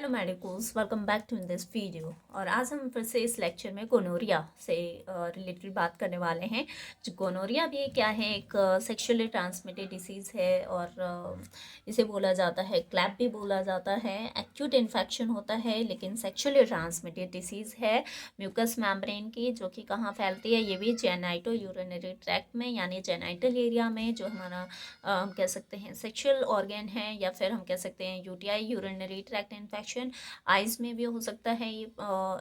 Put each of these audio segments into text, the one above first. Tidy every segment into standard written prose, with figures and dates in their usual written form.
Hello medicos, welcome back to this video. और आज हम फिर से इस लेक्चर में गोनोरिया से रिलेटेड बात करने वाले हैं। जो गोनोरिया भी क्या है, एक सेक्सुअली ट्रांसमिटेड डिसीज़ है और इसे बोला जाता है, क्लैप भी बोला जाता है। एक्यूट इन्फेक्शन होता है लेकिन सेक्सुअली ट्रांसमिटेड डिसीज़ है म्यूकस मेम्ब्रेन की, जो कि कहाँ फैलती है, ये भी जेनाइटो यूरिनरी ट्रैक्ट में, यानी जेनाइटल एरिया में, जो हमारा हम कह सकते हैं सेक्सुअल ऑर्गन है, या फिर हम कह सकते हैं UTI urinary tract infection. Eyes में भी हो सकता है ये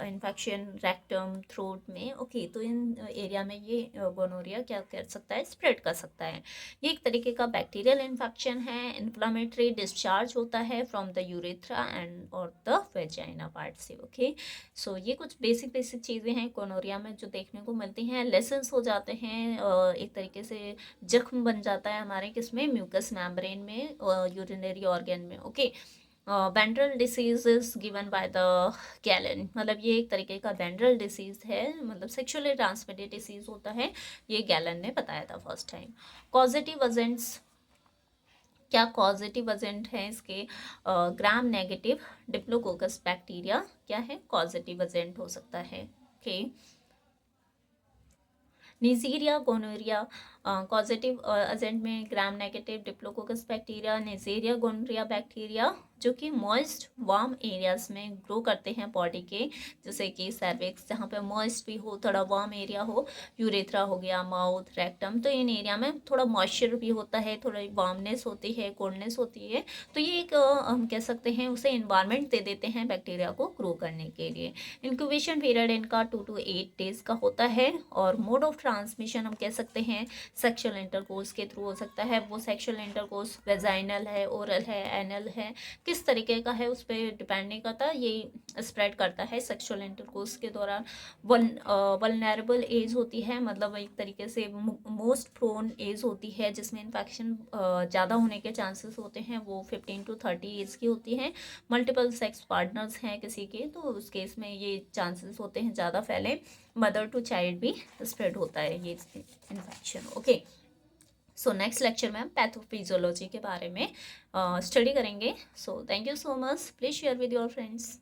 इन्फेक्शन, रेक्टम, थ्रोट में। ओके, तो इन एरिया में ये गोनोरिया क्या कर सकता है, स्प्रेड कर सकता है। ये एक तरीके का बैक्टीरियल इन्फेक्शन है। इन्फ्लामेटरी डिस्चार्ज होता है फ्रॉम द यूरेथ्रा एंड और द वेजाइना पार्ट से। ओके, सो ये कुछ बेसिक चीज़ें हैं गोनोरिया में जो देखने को मिलती हैं। लेसेंस हो जाते हैं, एक तरीके से जख्म बन जाता है हमारे किसमें, म्यूकस मेम्ब्रेन में, यूरिनरी ऑर्गन में। Okay, ventral disease is given by the gallon, मतलब ये एक तरीके का वेंट्रल डिसीज है, मतलब सेक्सुअली ट्रांसमिटेड डिसीज होता है। ये गैलन ने बताया था फर्स्ट टाइम। कॉजेटिव एजेंट्स, क्या कॉजेटिव एजेंट है इसके, ग्राम नेगेटिव डिप्लोकोकस बैक्टीरिया क्या है, कॉजेटिव एजेंट हो सकता है। Okay, Neisseria gonorrhoeae causative agent में gram negative diplococcus bacteria, Neisseria gonorrhoeae bacteria, जो कि मॉइस्ट वार्म एरियाज में ग्रो करते हैं बॉडी के, जैसे कि सर्विक्स, जहाँ पे मॉइस्ट भी हो, थोड़ा वार्म एरिया हो, यूरेथ्रा हो गया, माउथ, रेक्टम, तो इन एरिया में थोड़ा मॉइस्चर भी होता है, थोड़ी वार्मनेस होती है, कोल्डनेस होती है। तो ये एक हम कह सकते हैं उसे इन्वायरमेंट दे देते हैं बैक्टीरिया को ग्रो करने के लिए। इंक्यूबेशन पीरियड इनका 2 to 8 डेज का होता है। और मोड ऑफ ट्रांसमिशन हम कह सकते हैं सेक्सुअल इंटरकोर्स के थ्रू हो सकता है। वो सेक्सुअल इंटरकोर्स वेजाइनल है, ओरल है, एनल है, किस तरीके का है उस पर डिपेंड नहीं करता, ये स्प्रेड करता है सेक्सुअल इंटरकोर्स के दौरान। वल्नरेबल एज होती है, मतलब एक तरीके से मोस्ट प्रोन एज होती है जिसमें इन्फेक्शन ज़्यादा होने के चांसेस होते हैं, वो 15 to 30 एज की होती है। मल्टीपल सेक्स पार्टनर्स हैं किसी के, तो उस केस में ये चांसेस होते हैं ज़्यादा फैले। मदर टू चाइल्ड भी स्प्रेड होता है ये infection. Okay, so next lecture में हम पैथोफिजियोलॉजी के बारे में स्टडी करेंगे। So thank you so much, please share with your friends.